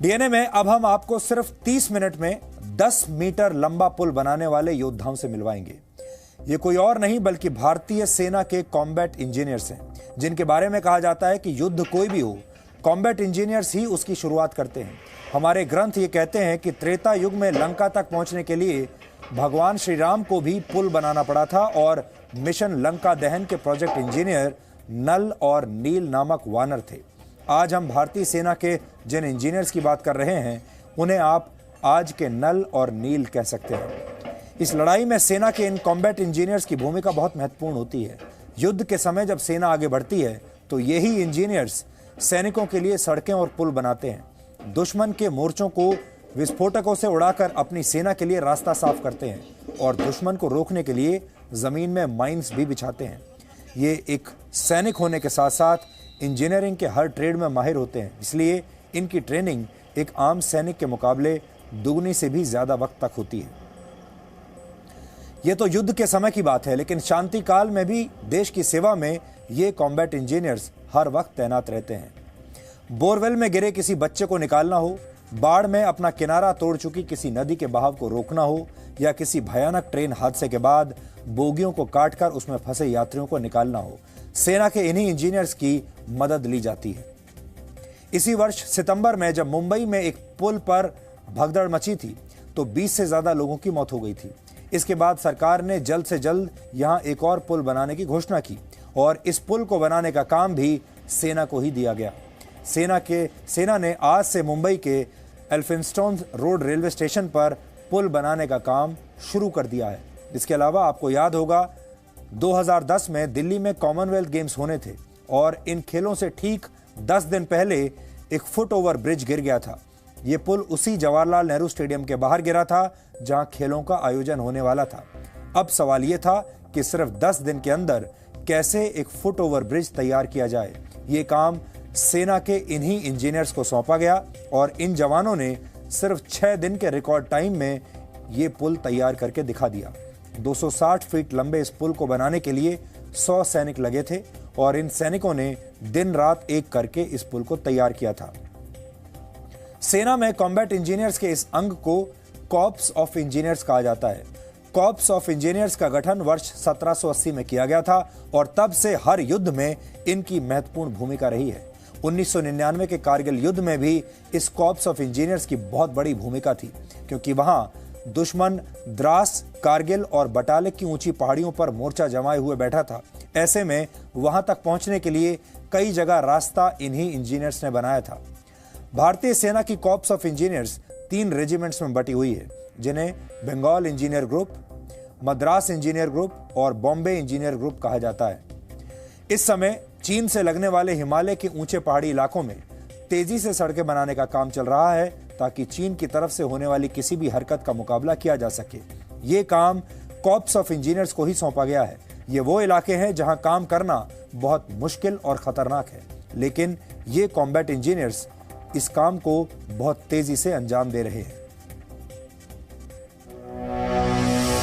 DNA में अब हम आपको सिर्फ 30 मिनट में 10 मीटर लंबा पुल बनाने वाले योद्धाओं से मिलवाएंगे। ये कोई और नहीं बल्कि भारतीय सेना के कॉम्बैट इंजीनियर्स हैं, जिनके बारे में कहा जाता है कि युद्ध कोई भी हो, कॉम्बैट इंजीनियर्स ही उसकी शुरुआत करते हैं। हमारे ग्रंथ ये कहते हैं कि त्रेता युग में लंका तक पहुंचने के लिए भगवान श्री राम को भी पुल बनाना पड़ा था और मिशन लंका दहन के प्रोजेक्ट इंजीनियर नल और नील नामक वानर थे। आज हम भारतीय सेना के जिन इंजीनियर्स की बात कर रहे हैं, उन्हें आप आज के नल और नील कह सकते हैं। इस लड़ाई में सेना के इन कॉम्बैट इंजीनियर्स की भूमिका बहुत महत्वपूर्ण होती है। युद्ध के समय जब सेना आगे बढ़ती है तो यही इंजीनियर्स सैनिकों के लिए सड़कें और पुल बनाते हैं, दुश्मन के मोर्चों को विस्फोटकों से उड़ाकर अपनी सेना के लिए रास्ता साफ करते हैं और दुश्मन को रोकने के लिए जमीन में माइंस भी बिछाते हैं। ये एक सैनिक होने के साथ साथ इंजीनियरिंग के हर ट्रेड में माहिर होते हैं, इसलिए इनकी ट्रेनिंग एक आम सैनिक के मुकाबले दुगनी से भी ज्यादा वक्त तक होती है। ये तो युद्ध के समय की बात है, लेकिन शांति काल में भी देश की सेवा में ये कॉम्बैट इंजीनियर्स हर वक्त तैनात रहते हैं। बोरवेल में गिरे किसी बच्चे को निकालना हो, बाढ़ में अपना किनारा तोड़ चुकी किसी नदी के बहाव को रोकना हो, या किसी भयानक ट्रेन हादसे के बाद बोगियों को काटकर उसमें फंसे यात्रियों को निकालना हो, सेना के इन्हीं इंजीनियर्स की मदद ली जाती है। इसी वर्ष सितंबर में जब मुंबई में एक पुल पर भगदड़ मची थी तो 20 से ज्यादा लोगों की मौत हो गई थी। इसके बाद सरकार ने जल्द से जल्द यहां एक और पुल बनाने की घोषणा की और इस पुल को बनाने का काम भी सेना को ही दिया गया। सेना ने आज से मुंबई के एल्फिंस्टन रोड रेलवे स्टेशन पर पुल बनाने का काम शुरू कर दिया है। इसके अलावा आपको याद होगा 2010 में दिल्ली में कॉमनवेल्थ गेम्स होने थे और इन खेलों से ठीक 10 दिन पहले एक फुट ओवर ब्रिज गिर गया था। ये पुल उसी जवाहरलाल नेहरू स्टेडियम के बाहर गिरा था जहां खेलों का आयोजन होने वाला था। अब सवाल ये था कि सिर्फ 10 दिन के अंदर कैसे एक फुट ओवर ब्रिज तैयार किया जाए। ये काम सेना के इन्हीं इंजीनियर्स को सौंपा गया और इन जवानों ने सिर्फ 6 दिन के रिकॉर्ड टाइम में ये पुल तैयार करके दिखा दिया। 260 फीट लंबे इस पुल को बनाने के लिए 100 सैनिक लगे थे और इन सैनिकों ने दिन रात एक करके इस पुल को तैयार किया था। सेना में कॉम्बैट इंजीनियर्स के इस अंग को कॉर्प्स ऑफ इंजीनियर्स कहा जाता है। कॉर्प्स ऑफ इंजीनियर्स का गठन वर्ष 1780 में किया गया था और तब से हर युद्ध में इनकी महत्वपूर्ण भूमिका रही है। 1999 के कारगिल युद्ध में भी इस कॉर्प्स ऑफ इंजीनियर्स की बहुत बड़ी भूमिका थी, क्योंकि वहां दुश्मन द्रास, कारगिल और बटालिक की ऊंची पहाड़ियों पर मोर्चा जमाए हुए बैठा था। ऐसे में वहां तक पहुंचने के लिए कई जगह रास्ता इन्हीं इंजीनियर्स ने बनाया था। भारतीय सेना की कॉर्प्स ऑफ इंजीनियर्स 3 रेजिमेंट्स में बटी हुई है, जिन्हें Bengal engineer group, Madras engineer group और बॉम्बे इंजीनियर ग्रुप कहा जाता है। इस समय चीन से लगने वाले हिमालय के ऊंचे पहाड़ी इलाकों में तेजी से सड़कें बनाने का काम चल रहा है ताकि चीन की तरफ से होने वाली किसी भी हरकत का मुकाबला किया जा सके। ये काम कॉर्प्स ऑफ इंजीनियर्स को ही सौंपा गया है। ये वो इलाके हैं जहां काम करना बहुत मुश्किल और खतरनाक है, लेकिन ये कॉम्बैट इंजीनियर्स इस काम को बहुत तेजी से अंजाम दे रहे हैं।